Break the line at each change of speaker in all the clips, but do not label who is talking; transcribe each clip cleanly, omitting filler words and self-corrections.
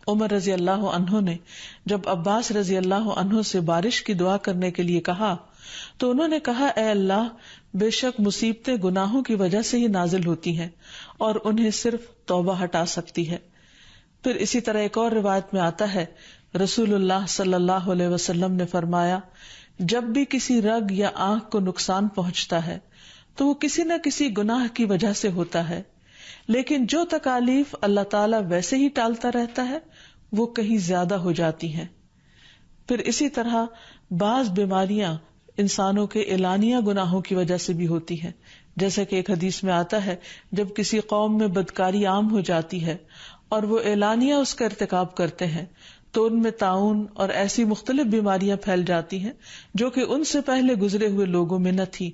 عمر رضی اللہ عنہ نے جب عباس رضی اللہ عنہ سے بارش کی دعا کرنے کے لیے کہا تو انہوں نے کہا، اے اللہ، بے شک مصیبتیں گناہوں کی وجہ سے ہی نازل ہوتی ہیں اور انہیں صرف توبہ ہٹا سکتی ہے۔ پھر اسی طرح ایک اور روایت میں آتا ہے، رسول اللہ صلی اللہ علیہ وسلم نے فرمایا، جب بھی کسی رگ یا آنکھ کو نقصان پہنچتا ہے تو وہ کسی نہ کسی گناہ کی وجہ سے ہوتا ہے، لیکن جو تکالیف اللہ تعالیٰ ویسے ہی ٹالتا رہتا ہے وہ کہیں زیادہ ہو جاتی ہیں۔ پھر اسی طرح بعض بیماریاں انسانوں کے اعلانیہ گناہوں کی وجہ سے بھی ہوتی ہیں، جیسے کہ ایک حدیث میں آتا ہے، جب کسی قوم میں بدکاری عام ہو جاتی ہے اور وہ اعلانیہ اس کا ارتکاب کرتے ہیں تو ان میں طاعون اور ایسی مختلف بیماریاں پھیل جاتی ہیں جو کہ ان سے پہلے گزرے ہوئے لوگوں میں نہ تھی۔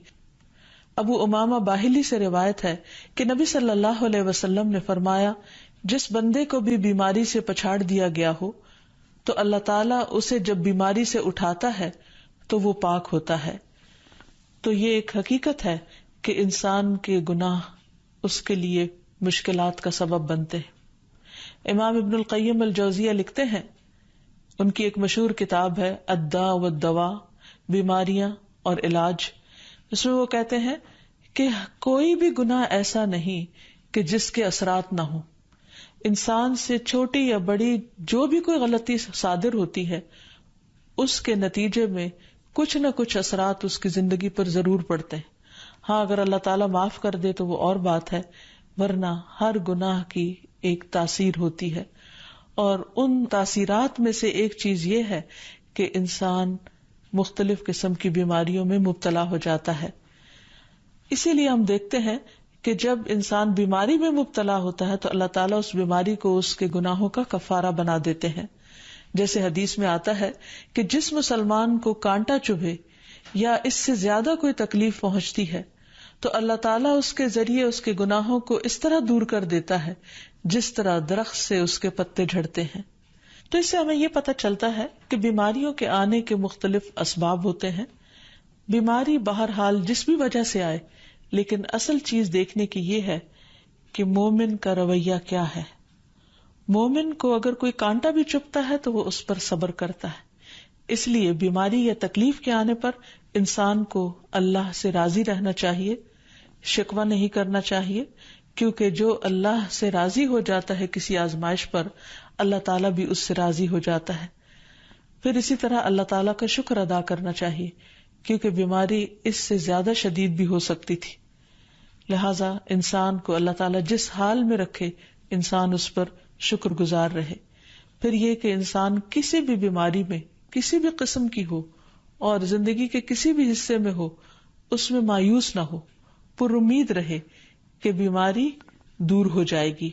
ابو امامہ باہلی سے روایت ہے کہ نبی صلی اللہ علیہ وسلم نے فرمایا، جس بندے کو بھی بیماری سے پچھاڑ دیا گیا ہو تو اللہ تعالیٰ اسے جب بیماری سے اٹھاتا ہے تو وہ پاک ہوتا ہے۔ تو یہ ایک حقیقت ہے کہ انسان کے گناہ اس کے لیے مشکلات کا سبب بنتے ہیں۔ امام ابن القیم الجوزیہ لکھتے ہیں، ان کی ایک مشہور کتاب ہے الداء والدواء، بیماریاں اور علاج، اس میں وہ کہتے ہیں کہ کوئی بھی گناہ ایسا نہیں کہ جس کے اثرات نہ ہوں۔ انسان سے چھوٹی یا بڑی جو بھی کوئی غلطی صادر ہوتی ہے اس کے نتیجے میں کچھ نہ کچھ اثرات اس کی زندگی پر ضرور پڑتے ہیں۔ ہاں اگر اللہ تعالیٰ معاف کر دے تو وہ اور بات ہے، ورنہ ہر گناہ کی ایک تاثیر ہوتی ہے، اور ان تاثیرات میں سے ایک چیز یہ ہے کہ انسان مختلف قسم کی بیماریوں میں مبتلا ہو جاتا ہے۔ اسی لیے ہم دیکھتے ہیں کہ جب انسان بیماری میں مبتلا ہوتا ہے تو اللہ تعالیٰ اس بیماری کو اس کے گناہوں کا کفارہ بنا دیتے ہیں۔ جیسے حدیث میں آتا ہے کہ جس مسلمان کو کانٹا چبھے یا اس سے زیادہ کوئی تکلیف پہنچتی ہے تو اللہ تعالیٰ اس کے ذریعے اس کے گناہوں کو اس طرح دور کر دیتا ہے جس طرح درخت سے اس کے پتے جھڑتے ہیں۔ تو اس سے ہمیں یہ پتہ چلتا ہے کہ بیماریوں کے آنے کے مختلف اسباب ہوتے ہیں۔ بیماری بہرحال جس بھی وجہ سے آئے، لیکن اصل چیز دیکھنے کی یہ ہے کہ مومن کا رویہ کیا ہے۔ مومن کو اگر کوئی کانٹا بھی چبھتا ہے تو وہ اس پر صبر کرتا ہے۔ اس لیے بیماری یا تکلیف کے آنے پر انسان کو اللہ سے راضی رہنا چاہیے، شکوہ نہیں کرنا چاہیے، کیونکہ جو اللہ سے راضی ہو جاتا ہے کسی آزمائش پر، اللہ تعالیٰ بھی اس سے راضی ہو جاتا ہے۔ پھر اسی طرح اللہ تعالیٰ کا شکر ادا کرنا چاہیے، کیونکہ بیماری اس سے زیادہ شدید بھی ہو سکتی تھی۔ لہذا انسان کو اللہ تعالیٰ جس حال میں رکھے انسان اس پر شکر گزار رہے۔ پھر یہ کہ انسان کسی بھی بیماری میں کسی بھی قسم کی ہو اور زندگی کے کسی بھی حصے میں ہو، اس میں مایوس نہ ہو، پر امید رہے کہ بیماری دور ہو جائے گی۔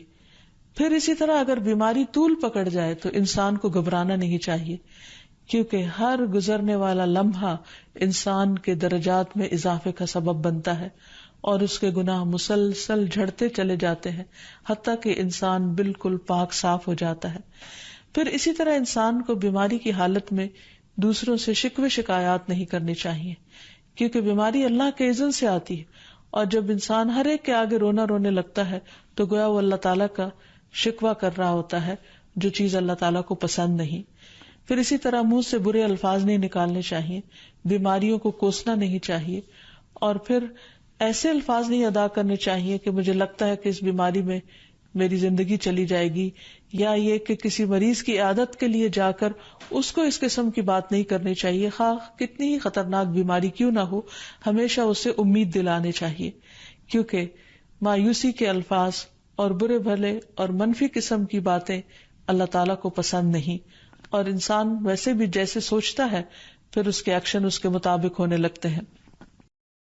پھر اسی طرح اگر بیماری طول پکڑ جائے تو انسان کو گھبرانا نہیں چاہیے، کیونکہ ہر گزرنے والا لمحہ انسان کے درجات میں اضافے کا سبب بنتا ہے اور اس کے گناہ مسلسل جھڑتے چلے جاتے ہیں حتیٰ کہ انسان بالکل پاک صاف ہو جاتا ہے۔ پھر اسی طرح انسان کو بیماری کی حالت میں دوسروں سے شکوے شکایات نہیں کرنی چاہیے، کیونکہ بیماری اللہ کے اذن سے آتی ہے، اور جب انسان ہر ایک کے آگے رونے لگتا ہے تو گویا وہ اللہ تعالیٰ کا شکوہ کر رہا ہوتا ہے، جو چیز اللہ تعالیٰ کو پسند نہیں۔ پھر اسی طرح منہ سے برے الفاظ نہیں نکالنے چاہیے، بیماریوں کو کوسنا نہیں چاہیے، اور پھر ایسے الفاظ نہیں ادا کرنے چاہیے کہ مجھے لگتا ہے کہ اس بیماری میں میری زندگی چلی جائے گی، یا یہ کہ کسی مریض کی عیادت کے لیے جا کر اس کو اس قسم کی بات نہیں کرنی چاہیے، خواہ کتنی ہی خطرناک بیماری کیوں نہ ہو، ہمیشہ اسے امید دلانے چاہیے، کیونکہ مایوسی کے الفاظ اور برے بھلے اور منفی قسم کی باتیں اللہ تعالیٰ کو پسند نہیں، اور انسان ویسے بھی جیسے سوچتا ہے پھر اس کے ایکشن اس کے مطابق ہونے لگتے ہیں۔